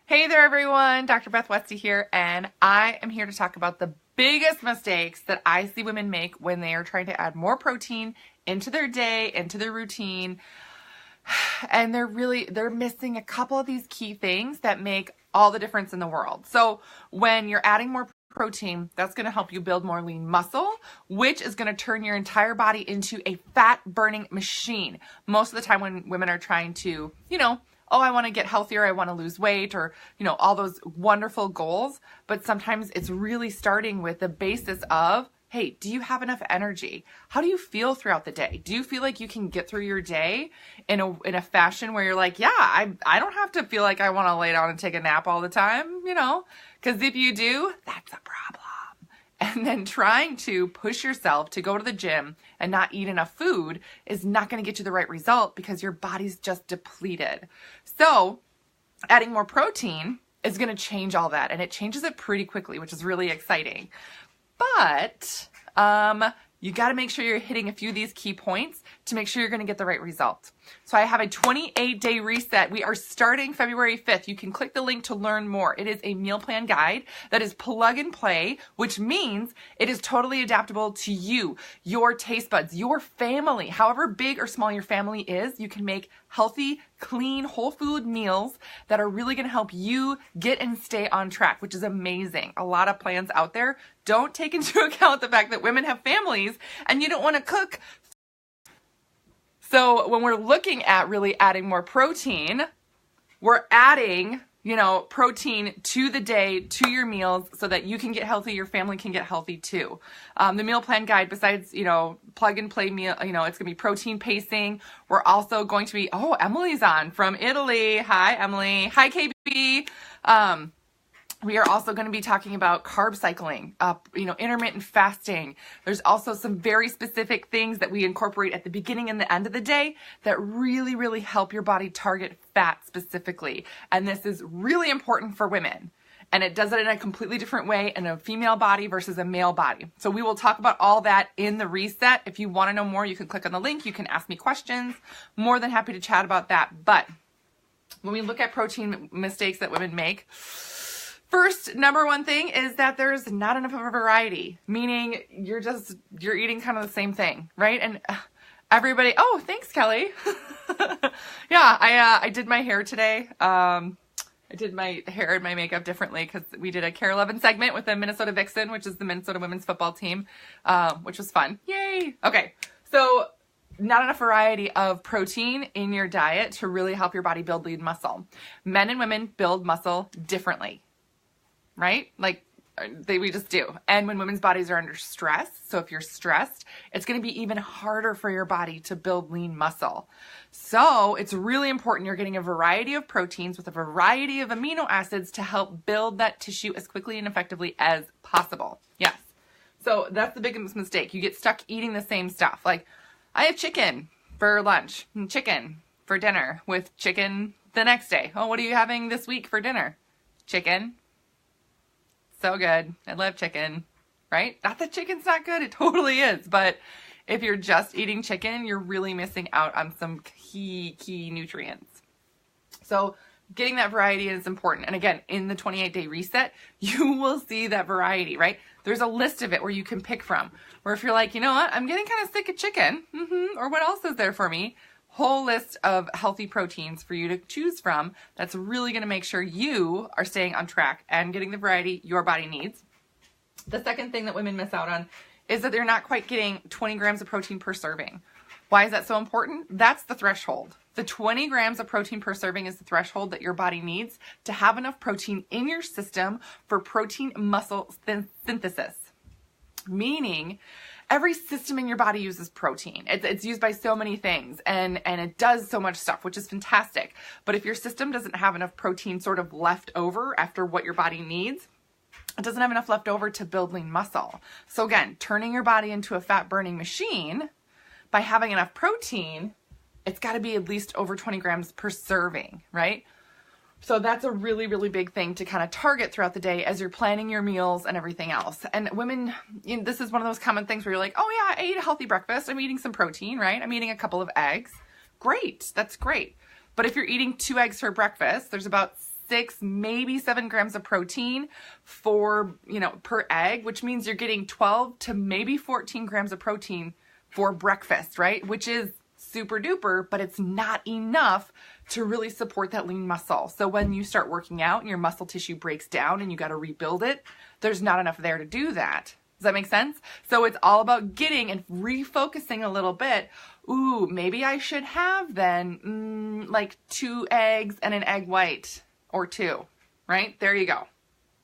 Hey there everyone, Dr. Beth Westy here, and I am here to talk about the biggest mistakes that I see women make when they are trying to add more protein into their day, into their routine, and they're missing a couple of these key things that make all the difference in the world. So when you're adding more protein, that's going to help you build more lean muscle, which is going to turn your entire body into a fat burning machine. Most of the time when women are trying to, oh, I want to get healthier, I want to lose weight, or, all those wonderful goals. But sometimes it's really starting with the basis of, hey, do you have enough energy? How do you feel throughout the day? Do you feel like you can get through your day in a fashion where you're like, yeah, I don't have to feel like I want to lay down and take a nap all the time, because if you do, that's a problem. And then trying to push yourself to go to the gym and not eat enough food is not going to get you the right result because your body's just depleted. So adding more protein is going to change all that, and it changes it pretty quickly, which is really exciting. But you got to make sure you're hitting a few of these key points to make sure you're going to get the right result. So I have a 28-day reset. We are starting February 5th. You can click the link to learn more. It is a meal plan guide that is plug and play, which means it is totally adaptable to you, your taste buds, your family. However big or small your family is, you can make healthy, clean, whole food meals that are really going to help you get and stay on track, which is amazing. A lot of plans out there don't take into account the fact that women have families and you don't want to cook. So when we're looking at really adding more protein, we're adding, protein to the day, to your meals, so that you can get healthy, your family can get healthy too. The meal plan guide, besides, plug and play meal, it's going to be protein pacing. We're also going to be, Emily's on from Italy. Hi, Emily. Hi, KB. We are also going to be talking about carb cycling, intermittent fasting. There's also some very specific things that we incorporate at the beginning and the end of the day that really, really help your body target fat specifically. And this is really important for women. And it does it in a completely different way in a female body versus a male body. So we will talk about all that in the reset. If you want to know more, you can click on the link. You can ask me questions. More than happy to chat about that. But when we look at protein mistakes that women make, first, number one thing is that there's not enough of a variety, meaning you're eating kind of the same thing, right? And everybody, oh, thanks, Kelly. Yeah, I did my hair today. I did my hair and my makeup differently because we did a Care 11 segment with the Minnesota Vixen, which is the Minnesota women's football team, which was fun. Yay. Okay. So not enough variety of protein in your diet to really help your body build lean muscle. Men and women build muscle differently. Right? We just do. And when women's bodies are under stress, so if you're stressed, it's going to be even harder for your body to build lean muscle. So it's really important you're getting a variety of proteins with a variety of amino acids to help build that tissue as quickly and effectively as possible. Yes. So that's the biggest mistake. You get stuck eating the same stuff. Like, I have chicken for lunch and chicken for dinner with chicken the next day. Oh, what are you having this week for dinner? Chicken. So good. I love chicken, right? Not that chicken's not good. It totally is. But if you're just eating chicken, you're really missing out on some key nutrients. So getting that variety is important. And again, in the 28-day reset, you will see that variety, right? There's a list of it where you can pick from. Or if you're like, you know what? I'm getting kind of sick of chicken. Or what else is there for me? Whole list of healthy proteins for you to choose from that's really going to make sure you are staying on track and getting the variety your body needs. The second thing that women miss out on is that they're not quite getting 20 grams of protein per serving. Why is that so important? That's the threshold. The 20 grams of protein per serving is the threshold that your body needs to have enough protein in your system for protein muscle synthesis. Meaning, every system in your body uses protein. It's used by so many things and it does so much stuff, which is fantastic. But if your system doesn't have enough protein sort of left over after what your body needs, it doesn't have enough left over to build lean muscle. So again, turning your body into a fat burning machine by having enough protein, it's got to be at least over 20 grams per serving, right? So that's a really, really big thing to kind of target throughout the day as you're planning your meals and everything else. And women, this is one of those common things where you're like, oh yeah, I ate a healthy breakfast. I'm eating some protein, right? I'm eating a couple of eggs. Great. That's great. But if you're eating 2 eggs for breakfast, there's about 6, maybe 7 grams of protein for, per egg, which means you're getting 12 to maybe 14 grams of protein for breakfast, right? Which is super duper, but it's not enough to really support that lean muscle. So when you start working out and your muscle tissue breaks down and you got to rebuild it, there's not enough there to do that. Does that make sense? So it's all about getting and refocusing a little bit. Ooh, maybe I should have then like 2 eggs and an egg white or 2, right? There you go.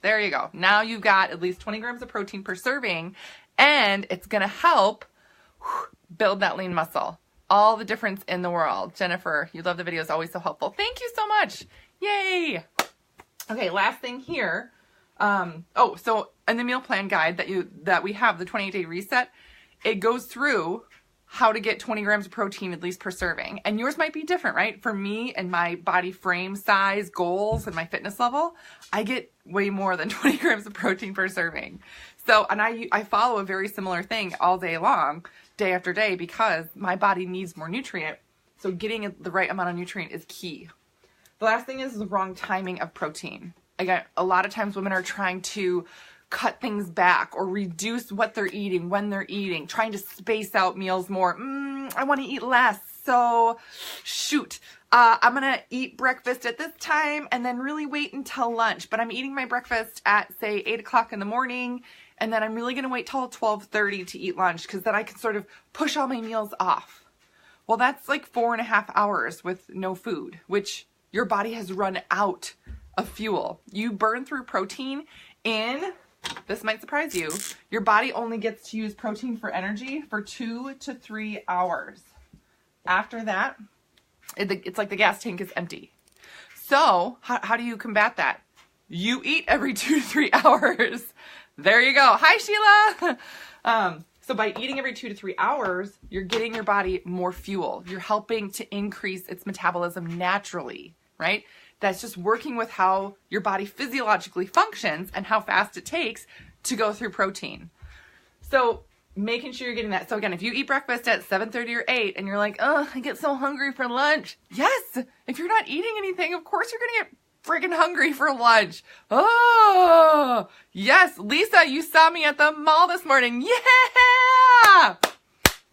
There you go. Now you've got at least 20 grams of protein per serving, and it's going to help build that lean muscle. All the difference in the world. Jennifer, you love the videos, always so helpful. Thank you so much. Yay. Okay, last thing here. So in the meal plan guide that we have, the 28-day reset, it goes through how to get 20 grams of protein at least per serving. And yours might be different, right? For me and my body frame size, goals, and my fitness level, I get way more than 20 grams of protein per serving. So, and I follow a very similar thing all day long, day after day, because my body needs more nutrient. So getting the right amount of nutrient is key. The last thing is the wrong timing of protein. Again, a lot of times women are trying to cut things back or reduce what they're eating, when they're eating, trying to space out meals more. I want to eat less. So shoot, I'm going to eat breakfast at this time and then really wait until lunch. But I'm eating my breakfast at, say, 8 o'clock in the morning. And then I'm really going to wait till 12:30 to eat lunch, because then I can sort of push all my meals off. Well, that's like 4.5 hours with no food, which your body has run out of fuel. You burn through protein in, this might surprise you, your body only gets to use protein for energy for 2 to 3 hours. After that, it's like the gas tank is empty. So how do you combat that? You eat every 2 to 3 hours. There you go. Hi, Sheila. So by eating every 2 to 3 hours, you're getting your body more fuel. You're helping to increase its metabolism naturally, right? That's just working with how your body physiologically functions and how fast it takes to go through protein. So making sure you're getting that. So again, if you eat breakfast at 7:30 or 8 and you're like, oh, I get so hungry for lunch. Yes, if you're not eating anything, of course you're going to get friggin' hungry for lunch. Oh, yes. Lisa, you saw me at the mall this morning. Yeah!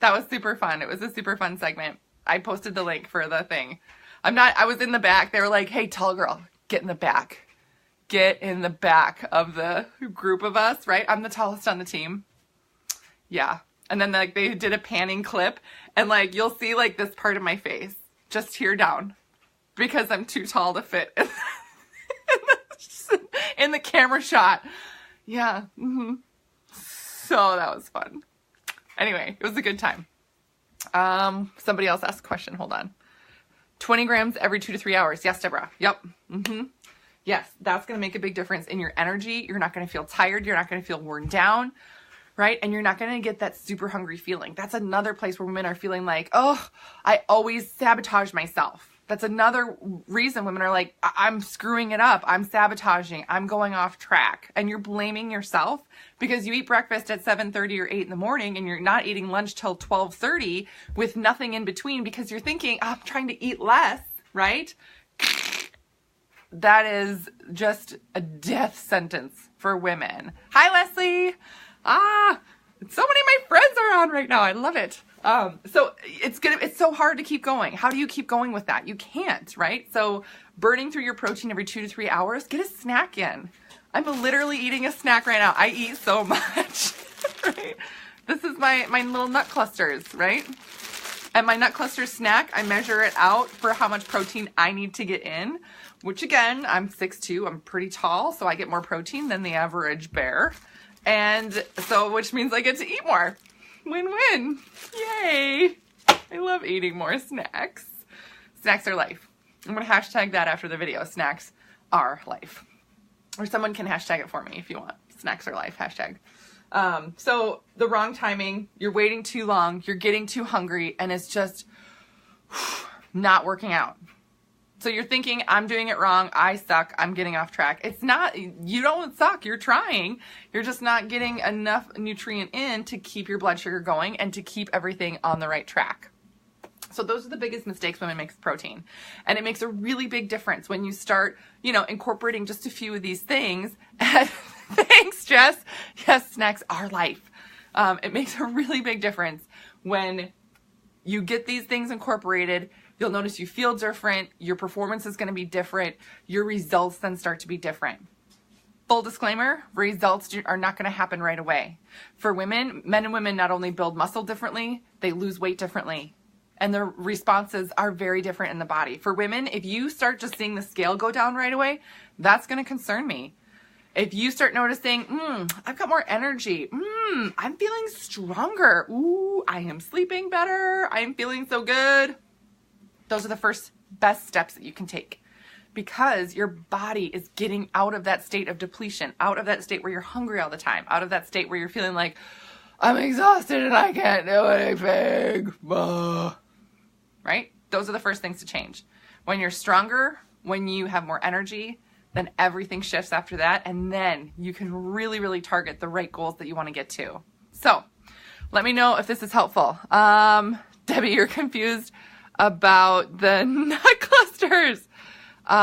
That was super fun. It was a super fun segment. I posted the link for the thing. I was in the back. They were like, hey, tall girl, get in the back. Get in the back of the group of us, right? I'm the tallest on the team. Yeah. And then like they did a panning clip, and like you'll see like this part of my face just here down, because I'm too tall to fit in the camera shot. Yeah. So that was fun. Anyway, it was a good time. Somebody else asked a question. Hold on. 20 grams every 2 to 3 hours. Yes, Deborah. Yep. Yes, that's going to make a big difference in your energy. You're not going to feel tired. You're not going to feel worn down, right? And you're not going to get that super hungry feeling. That's another place where women are feeling like, oh, I always sabotage myself. That's another reason women are like, I'm screwing it up. I'm sabotaging. I'm going off track. And you're blaming yourself because you eat breakfast at 7:30 or 8 in the morning and you're not eating lunch till 12:30 with nothing in between because you're thinking, oh, I'm trying to eat less, right? That is just a death sentence for women. Hi, Leslie. So many of my friends are on right now. I love it. So it's so hard to keep going. How do you keep going with that? You can't, right? So burning through your protein every 2 to 3 hours, get a snack in. I'm literally eating a snack right now. I eat so much, right? This is my little nut clusters, right? And my nut cluster snack, I measure it out for how much protein I need to get in, which again, I'm 6'2", I'm pretty tall, so I get more protein than the average bear. And so, which means I get to eat more. Win-win. Yay. I love eating more snacks. Snacks are life. I'm going to hashtag that after the video. Snacks are life. Or someone can hashtag it for me if you want. Snacks are life, hashtag. So the wrong timing, you're waiting too long, you're getting too hungry, and it's just not working out. So you're thinking, I'm doing it wrong, I suck, I'm getting off track. It's not, you don't suck, you're trying. You're just not getting enough nutrient in to keep your blood sugar going and to keep everything on the right track. So those are the biggest mistakes women make with protein. And it makes a really big difference when you start, incorporating just a few of these things. And thanks, Jess. Yes, snacks are life. It makes a really big difference when you get these things incorporated. You'll notice you feel different. Your performance is going to be different. Your results then start to be different. Full disclaimer, results are not going to happen right away. For women, men and women not only build muscle differently, they lose weight differently. And the responses are very different in the body. For women, if you start just seeing the scale go down right away, that's going to concern me. If you start noticing, I've got more energy. I'm feeling stronger. Ooh, I am sleeping better. I am feeling so good. Those are the first best steps that you can take, because your body is getting out of that state of depletion, out of that state where you're hungry all the time, out of that state where you're feeling like, I'm exhausted and I can't do anything. Right? Those are the first things to change. When you're stronger, when you have more energy, then everything shifts after that. And then you can really, really target the right goals that you want to get to. So let me know if this is helpful. Debbie, you're confused about the nut clusters.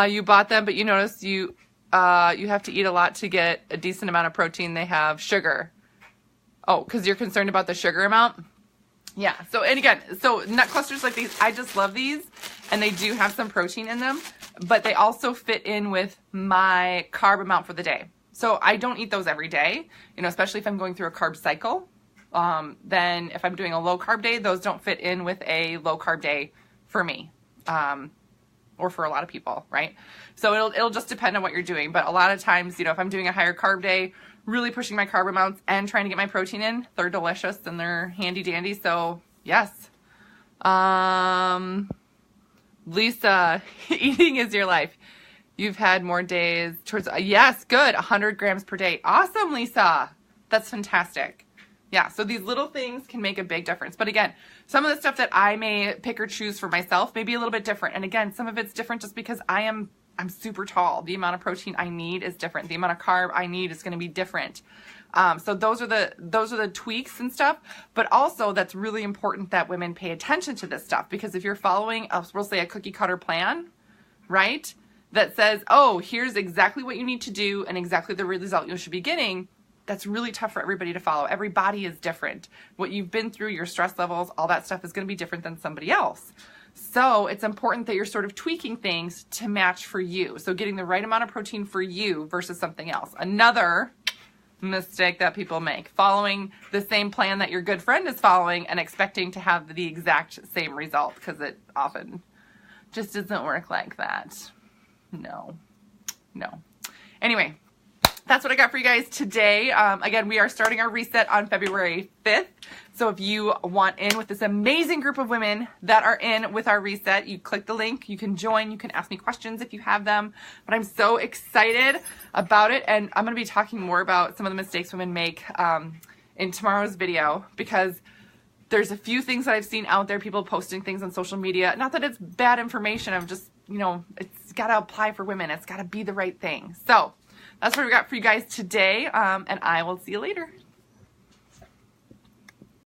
You bought them, but you noticed you have to eat a lot to get a decent amount of protein. They have sugar. Oh, because you're concerned about the sugar amount? Yeah. So nut clusters like these, I just love these, and they do have some protein in them, but they also fit in with my carb amount for the day. So I don't eat those every day, especially if I'm going through a carb cycle. Then if I'm doing a low carb day, those don't fit in with a low carb day for me, or for a lot of people, right? So it'll just depend on what you're doing. But a lot of times, if I'm doing a higher carb day, really pushing my carb amounts and trying to get my protein in, they're delicious and they're handy dandy. So yes. Lisa, eating is your life. You've had more days towards, yes, good. 100 grams per day. Awesome, Lisa. That's fantastic. Yeah. So these little things can make a big difference. But again, some of the stuff that I may pick or choose for myself may be a little bit different. And again, some of it's different just because I'm super tall. The amount of protein I need is different. The amount of carb I need is going to be different. So those are the tweaks and stuff. But also that's really important that women pay attention to this stuff, because if you're following, we'll say a cookie cutter plan, right? That says, oh, here's exactly what you need to do and exactly the result you should be getting. That's really tough for everybody to follow. Every body is different. What you've been through, your stress levels, all that stuff is going to be different than somebody else. So it's important that you're sort of tweaking things to match for you. So getting the right amount of protein for you versus something else. Another mistake that people make, following the same plan that your good friend is following and expecting to have the exact same result, because it often just doesn't work like that. No. Anyway, that's what I got for you guys today. Again, we are starting our reset on February 5th. So if you want in with this amazing group of women that are in with our reset, you click the link, you can join, you can ask me questions if you have them. But I'm so excited about it. And I'm going to be talking more about some of the mistakes women make in tomorrow's video, because there's a few things that I've seen out there, people posting things on social media. Not that it's bad information. I'm just, it's got to apply for women. It's got to be the right thing. So that's what we got for you guys today. And I will see you later.